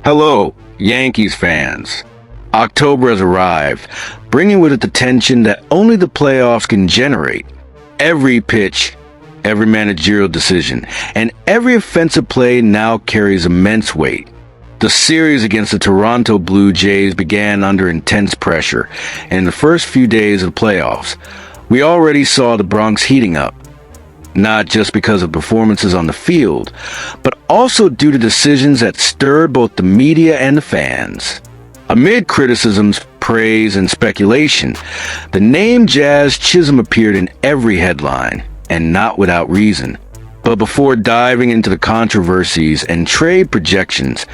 Hello, Yankees fans. October has arrived, bringing with it the tension that only the playoffs can generate. Every pitch, every managerial decision, and every offensive play now carries immense weight. The series against the Toronto Blue Jays began under intense pressure, and in the first few days of the playoffs, we already saw the Bronx heating up. Not just because of performances on the field, but also due to decisions that stirred both the media and the fans. Amid criticisms, praise, and speculation, the name Jazz Chisholm appeared in every headline, and not without reason. But before diving into the controversies and trade projections,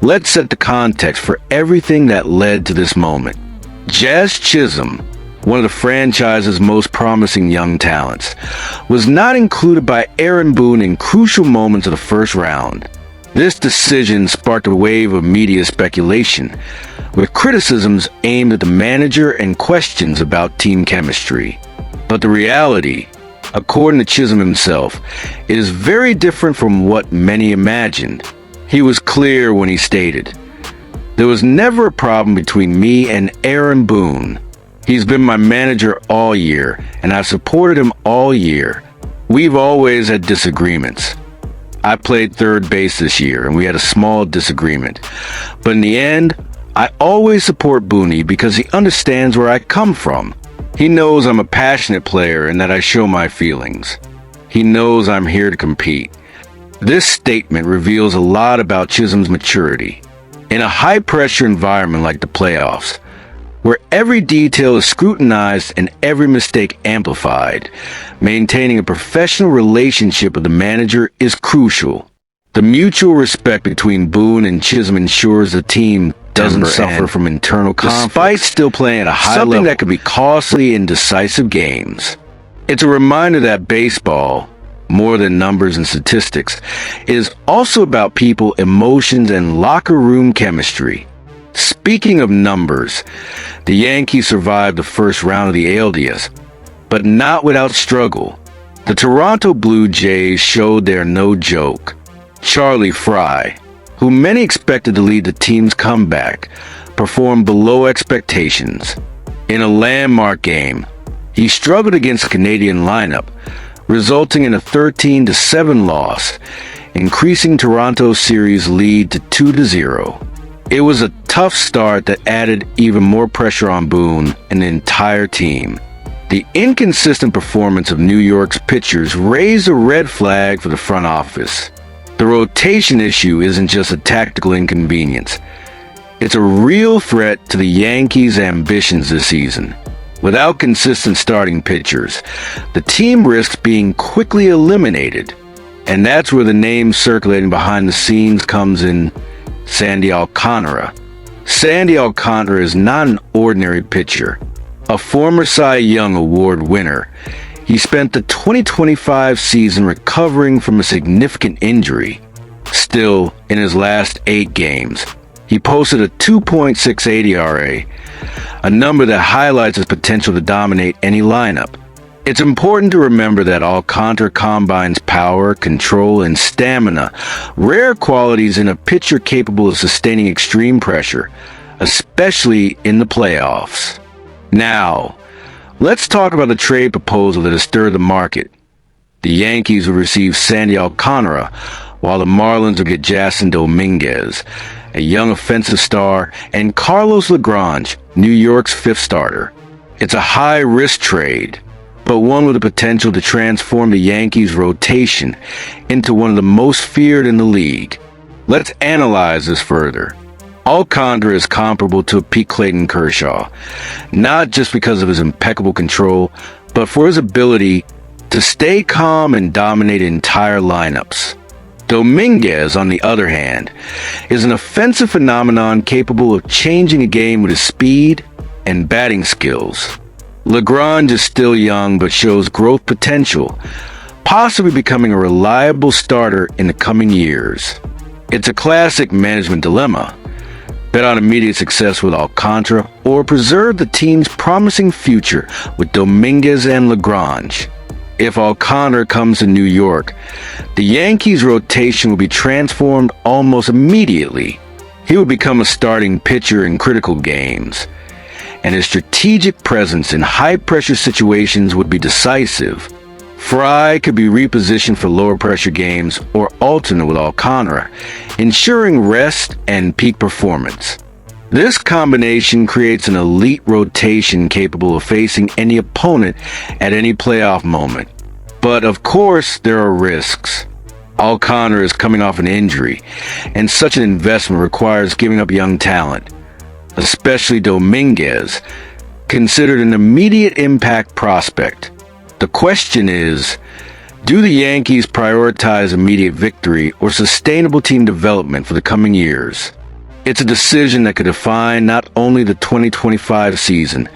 let's set the context for everything that led to this moment. Jazz Chisholm, one of the franchise's most promising young talents, was not included by Aaron Boone in crucial moments of the first round. This decision sparked a wave of media speculation, with criticisms aimed at the manager and questions about team chemistry. But the reality, according to Chisholm himself, is very different from what many imagined. He was clear when he stated, "There was never a problem between me and Aaron Boone. He's been my manager all year, and I've supported him all year. We've always had disagreements. I played third base this year, and we had a small disagreement. But in the end, I always support Booney because he understands where I come from. He knows I'm a passionate player and that I show my feelings. He knows I'm here to compete." This statement reveals a lot about Chisholm's maturity. In a high-pressure environment like the playoffs, where every detail is scrutinized and every mistake amplified, maintaining a professional relationship with the manager is crucial. The mutual respect between Boone and Chisholm ensures the team doesn't suffer from internal conflict, despite still playing at a high level, something that can be costly in decisive games. It's a reminder that baseball, more than numbers and statistics, is also about people, emotions, and locker room chemistry. Speaking of numbers, the Yankees survived the first round of the ALDS, but not without struggle. The Toronto Blue Jays showed they're no joke. Charlie Fry, who many expected to lead the team's comeback, performed below expectations. In a landmark game, he struggled against the Canadian lineup, resulting in a 13-7 loss, increasing Toronto's series lead to 2-0. It was a tough start that added even more pressure on Boone and the entire team. The inconsistent performance of New York's pitchers raised a red flag for the front office. The rotation issue isn't just a tactical inconvenience. It's a real threat to the Yankees' ambitions this season. Without consistent starting pitchers, the team risks being quickly eliminated. And that's where the name circulating behind the scenes comes in: Sandy Alcantara. Sandy Alcantara is not an ordinary pitcher. A former Cy Young Award winner, he spent the 2025 season recovering from a significant injury. Still, in his last 8 games, he posted a 2.68 ERA, a number that highlights his potential to dominate any lineup. It's important to remember that Alcantara combines power, control, and stamina, rare qualities in a pitcher capable of sustaining extreme pressure, especially in the playoffs. Now, let's talk about the trade proposal that has stirred the market. The Yankees will receive Sandy Alcantara, while the Marlins will get Jasson Dominguez, a young offensive star, and Carlos Lagrange, New York's 5th starter. It's a high-risk trade, but one with the potential to transform the Yankees' rotation into one of the most feared in the league. Let's analyze this further. Alcantara is comparable to a peak Clayton Kershaw, not just because of his impeccable control, but for his ability to stay calm and dominate entire lineups. Dominguez, on the other hand, is an offensive phenomenon capable of changing a game with his speed and batting skills. Lagrange is still young but shows growth potential, possibly becoming a reliable starter in the coming years. It's a classic management dilemma. Bet on immediate success with Alcantara or preserve the team's promising future with Dominguez and Lagrange. If Alcantara comes to New York, the Yankees' rotation will be transformed almost immediately. He would become a starting pitcher in critical games, and his strategic presence in high-pressure situations would be decisive. Fry could be repositioned for lower-pressure games or alternate with Alcantara, ensuring rest and peak performance. This combination creates an elite rotation capable of facing any opponent at any playoff moment. But of course, there are risks. Alcantara is coming off an injury, and such an investment requires giving up young talent, especially Dominguez, considered an immediate impact prospect. The question is, do the Yankees prioritize immediate victory or sustainable team development for the coming years? It's a decision that could define not only the 2025 season,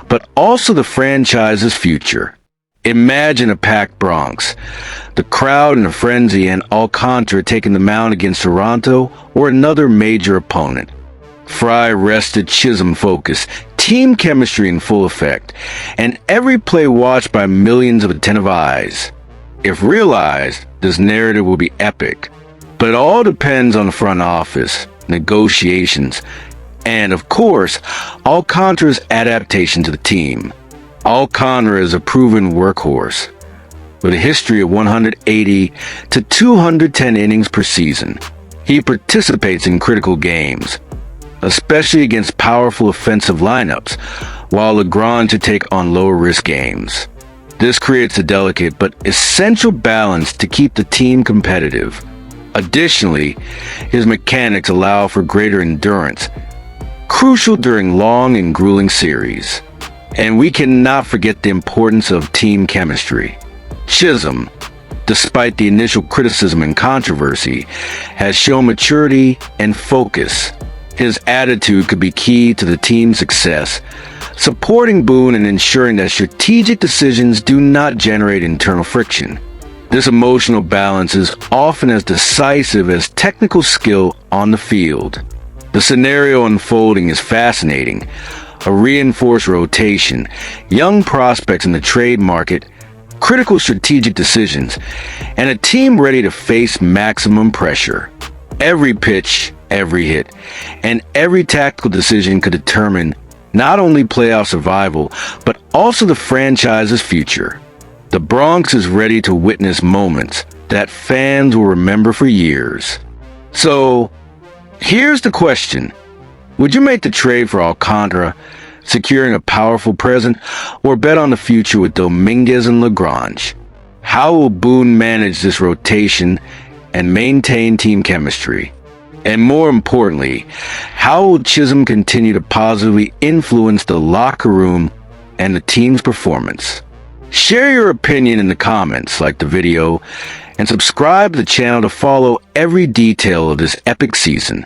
but also the franchise's future. Imagine a packed Bronx, the crowd in a frenzy, and Alcantara taking the mound against Toronto or another major opponent. Fry rested, Chisholm focused, team chemistry in full effect, and every play watched by millions of attentive eyes. If realized, this narrative will be epic. But it all depends on the front office, negotiations, and of course, Alcantara's adaptation to the team. Alcantara is a proven workhorse, with a history of 180 to 210 innings per season. He participates in critical games, especially against powerful offensive lineups, while Lagrange to take on lower-risk games. This creates a delicate but essential balance to keep the team competitive. Additionally, his mechanics allow for greater endurance, crucial during long and grueling series. And we cannot forget the importance of team chemistry. Chisholm, despite the initial criticism and controversy, has shown maturity and focus. His attitude could be key to the team's success, supporting Boone and ensuring that strategic decisions do not generate internal friction. This emotional balance is often as decisive as technical skill on the field. The scenario unfolding is fascinating. A reinforced rotation, young prospects in the trade market, critical strategic decisions, and a team ready to face maximum pressure. Every pitch, every hit, and every tactical decision could determine not only playoff survival, but also the franchise's future. The Bronx is ready to witness moments that fans will remember for years. So, here's the question. Would you make the trade for Alcantara, securing a powerful present, or bet on the future with Dominguez and Lagrange? How will Boone manage this rotation and maintain team chemistry? And more importantly, how will Chisholm continue to positively influence the locker room and the team's performance? Share your opinion in the comments, like the video, and subscribe to the channel to follow every detail of this epic season.